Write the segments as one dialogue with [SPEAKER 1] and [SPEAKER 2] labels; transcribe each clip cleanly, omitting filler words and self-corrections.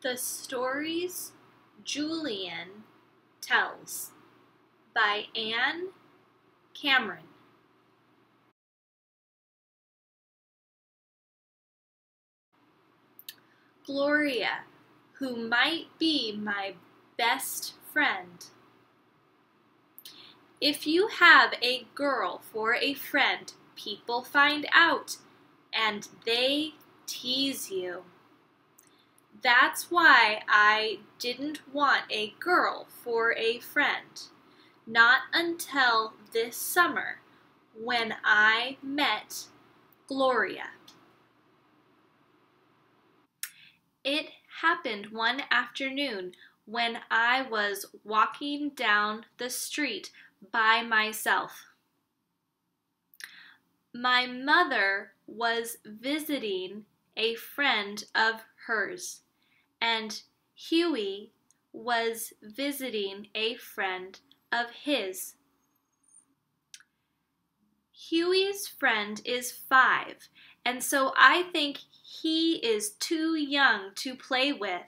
[SPEAKER 1] The Stories Julian Tells by Anne Cameron. Gloria, who might be my best friend. If you have a girl for a friend, people find out, and they tease you. That's why I didn't want a girl for a friend, not until this summer when I met Gloria. It happened one afternoon when I was walking down the street by myself. My mother was visiting a friend of hers, and Huey was visiting a friend of his. Huey's friend is 5, and so I think he is too young to play with.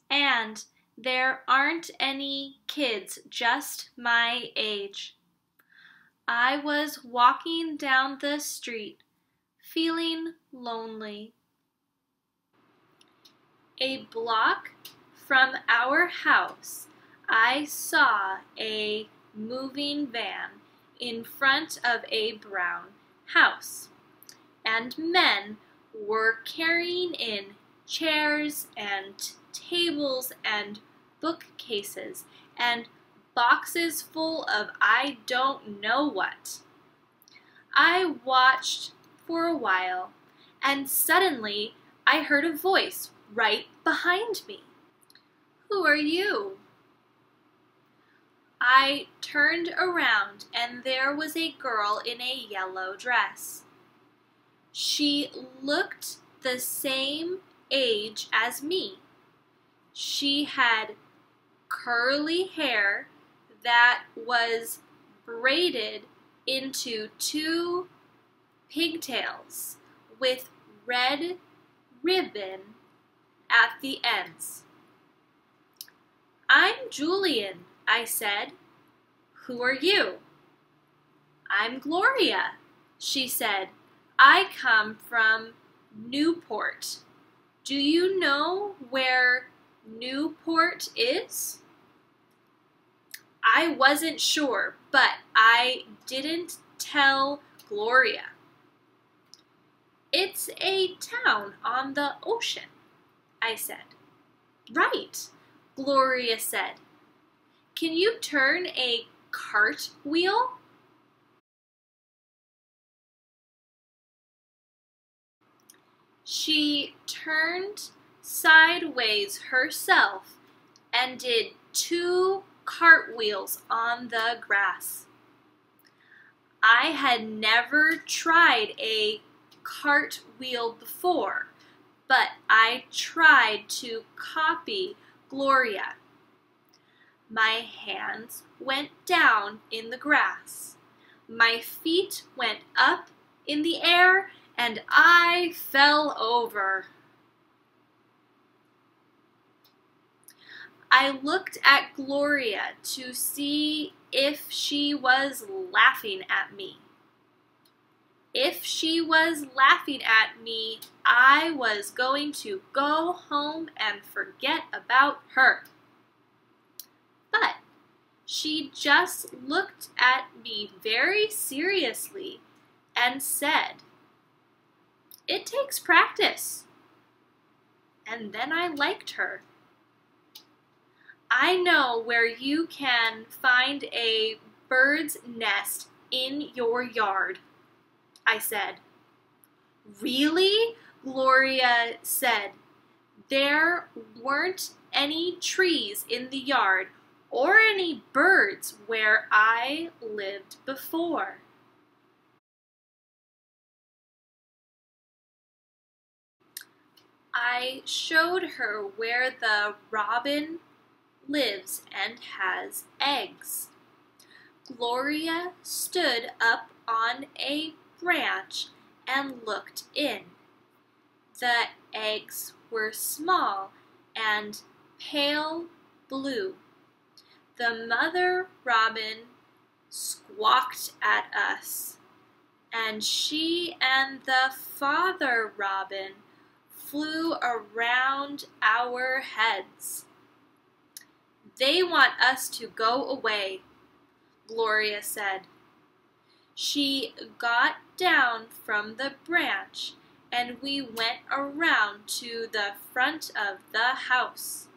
[SPEAKER 1] And there aren't any kids just my age. I was walking down the street, feeling lonely. A block from our house, I saw a moving van in front of a brown house, and men were carrying in chairs and tables and bookcases and boxes full of I don't know what. I watched for a while, and suddenly I heard a voice right behind me. "Who are you?" I turned around, and there was a girl in a yellow dress. She looked the same age as me. She had curly hair that was braided into 2 pigtails with red ribbon at the ends. "I'm Julian," I said. "Who are you?" "I'm Gloria," she said. "I come from Newport. Do you know where Newport is?" I wasn't sure, but I didn't tell Gloria. "It's a town on the ocean," I said. "Right," Gloria said. "Can you turn a cartwheel?" She turned sideways herself and did 2 cartwheels on the grass. I had never tried a cartwheel before, but I tried to copy Gloria. My hands went down in the grass. My feet went up in the air, and I fell over. I looked at Gloria to see if she was laughing at me. If she was laughing at me, I was going to go home and forget about her. But she just looked at me very seriously and said, "It takes practice." And then I liked her. "I know where you can find a bird's nest in your yard," I said. "Really?" Gloria said. "There weren't any trees in the yard or any birds where I lived before." I showed her where the robin lives and has eggs. Gloria stood up on a branch and looked in. The eggs were small and pale blue. The mother robin squawked at us, and she and the father robin flew around our heads. "They want us to go away," Gloria said. She got down from the branch, and we went around to the front of the house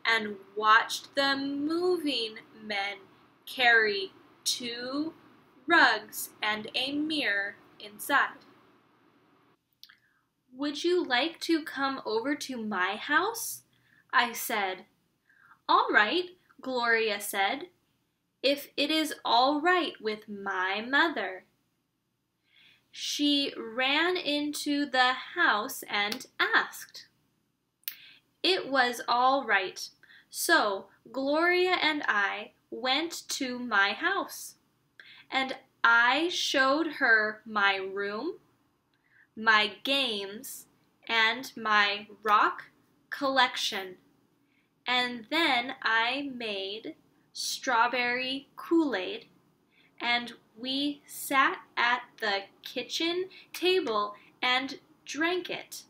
[SPEAKER 1] and watched the moving men carry 2 rugs and a mirror inside. "Would you like to come over to my house?" I said. "All right," Gloria said, "if it is all right with my mother." She ran into the house and asked. It was all right, so Gloria and I went to my house, and I showed her my room, my games, and my rock collection, and then I made strawberry Kool-Aid, and we sat at the kitchen table and drank it.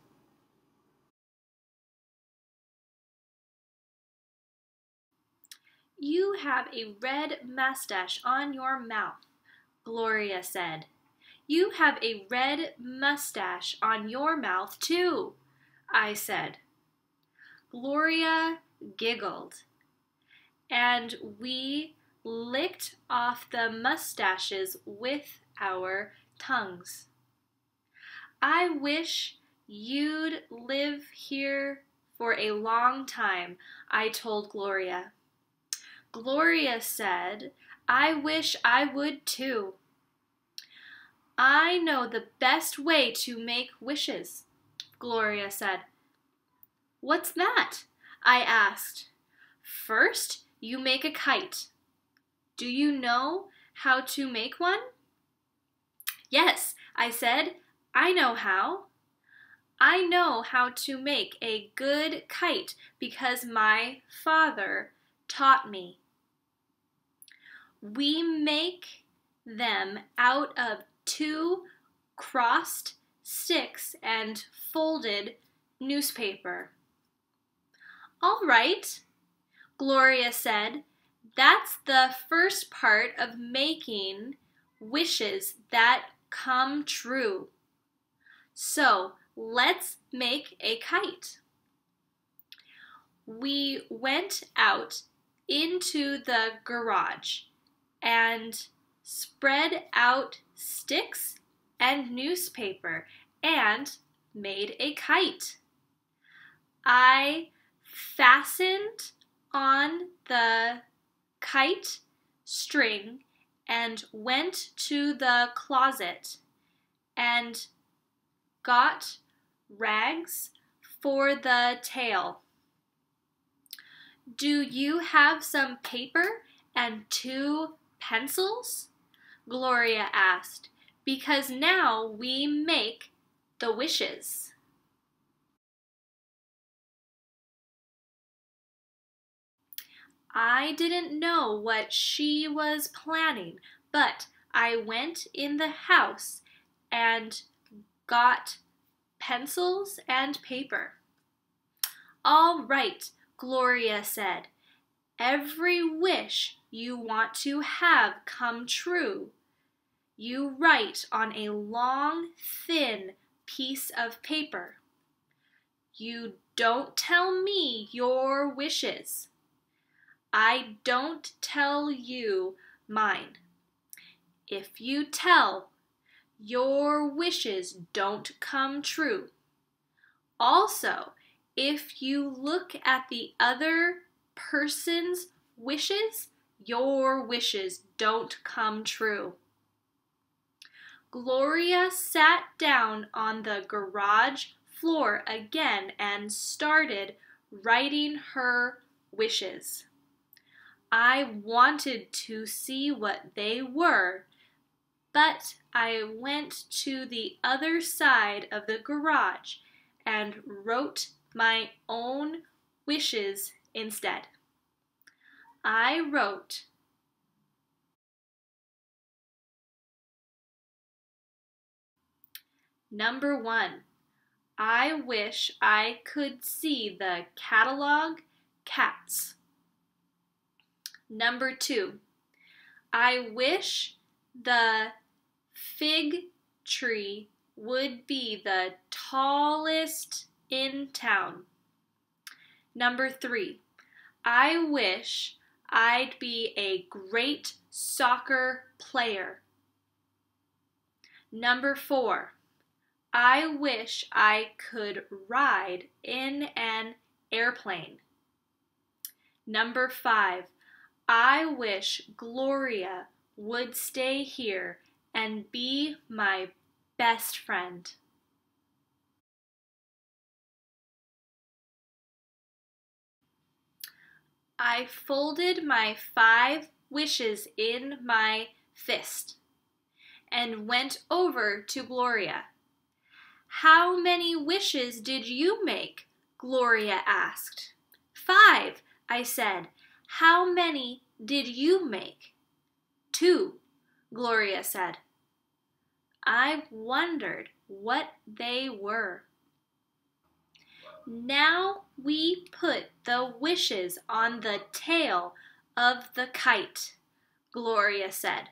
[SPEAKER 1] "You have a red mustache on your mouth," Gloria said. "You have a red mustache on your mouth, too," I said. Gloria giggled, and we licked off the mustaches with our tongues. "I wish you'd live here for a long time," I told Gloria. Gloria said, "I wish I would too." "I know the best way to make wishes," Gloria said. "What's that?" I asked. "First, you make a kite. Do you know how to make one?" "Yes," I said, "I know how. I know how to make a good kite because my father taught me." We make them out of 2 crossed sticks and folded newspaper. "All right," Gloria said, "that's the first part of making wishes that come true. So let's make a kite." We went out into the garage and spread out sticks and newspaper and made a kite. I fastened on the kite string and went to the closet and got rags for the tail. "Do you have some paper and 2 pencils?" Gloria asked, "because now we make the wishes." I didn't know what she was planning, but I went in the house and got pencils and paper. "All right," Gloria said. "Every wish you want to have come true, you write on a long, thin piece of paper. You don't tell me your wishes. I don't tell you mine. If you tell, your wishes don't come true. Also, if you look at the other person's wishes, your wishes don't come true." Gloria sat down on the garage floor again and started writing her wishes. I wanted to see what they were, but I went to the other side of the garage and wrote my own wishes instead. I wrote, number 1, I wish I could see the catalog cats. Number 2, I wish the fig tree would be the tallest in town. Number 3, I wish I'd be a great soccer player. Number 4, I wish I could ride in an airplane. Number 5, I wish Gloria would stay here and be my best friend. I folded my 5 wishes in my fist and went over to Gloria. How many wishes did you make? Gloria asked. 5, I said. How many did you make? 2, Gloria said. I wondered what they were. Now we put the wishes on the tail of the kite, Gloria said.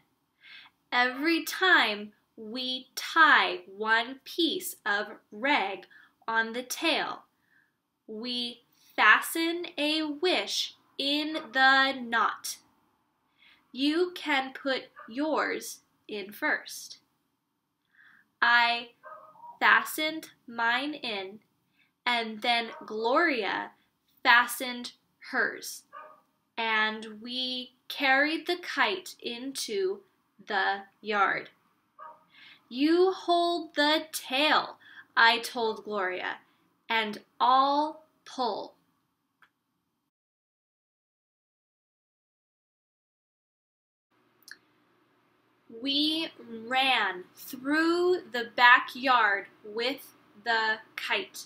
[SPEAKER 1] Every time we tie one piece of rag on the tail, we fasten a wish in the knot. You can put yours in first. I fastened mine in, and then Gloria fastened hers, and we carried the kite into the yard. You hold the tail, I told Gloria, and I'll pull. We ran through the backyard with the kite,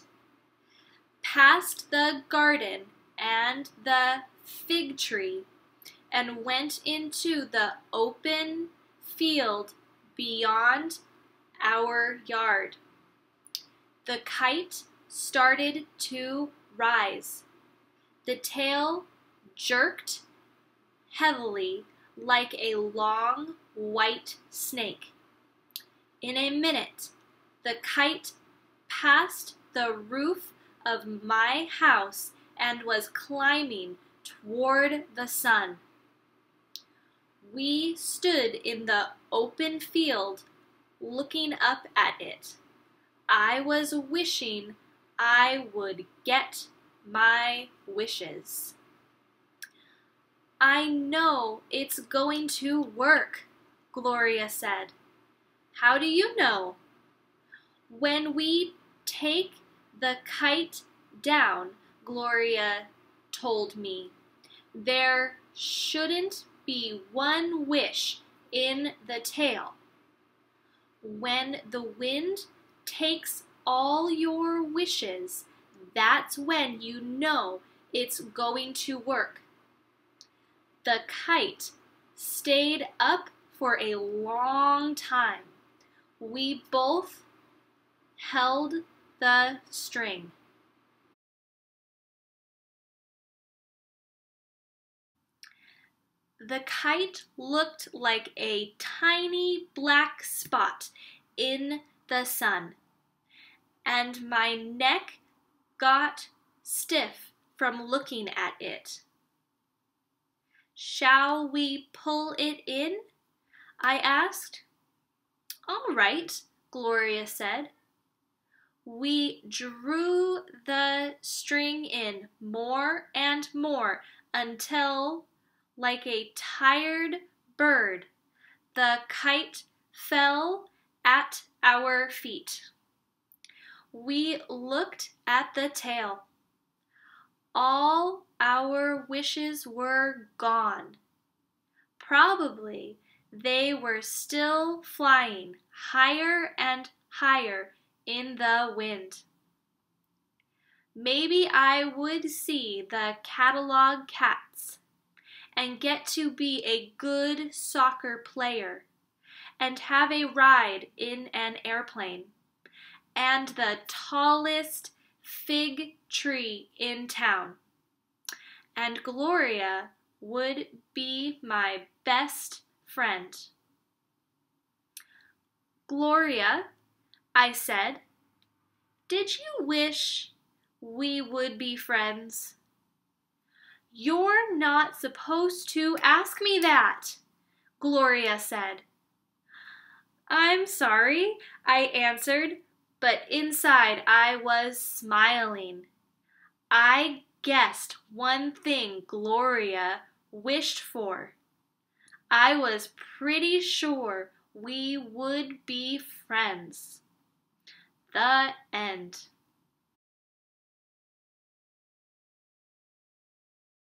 [SPEAKER 1] past the garden and the fig tree, and went into the open field beyond our yard. The kite started to rise. The tail jerked heavily like a long white snake. In a minute, the kite passed the roof of my house and was climbing toward the sun. We stood in the open field looking up at it. I was wishing I would get my wishes. I know it's going to work, Gloria said. How do you know? When we take the kite down, Gloria told me, there shouldn't be one wish in the tail. When the wind takes all your wishes, that's when you know it's going to work. The kite stayed up for a long time. We both held the string. The kite looked like a tiny black spot in the sun, and my neck got stiff from looking at it. Shall we pull it in? I asked. All right, Gloria said. We drew the string in more and more until, like a tired bird, the kite fell at our feet. We looked at the tail. All our wishes were gone. Probably they were still flying higher and higher in the wind. Maybe I would see the catalog cats and get to be a good soccer player and have a ride in an airplane and the tallest fig tree in town. And Gloria would be my best friend. Gloria, I said, did you wish we would be friends? You're not supposed to ask me that, Gloria said. I'm sorry, I answered, but inside I was smiling. I guessed one thing Gloria wished for. I was pretty sure we would be friends. The end.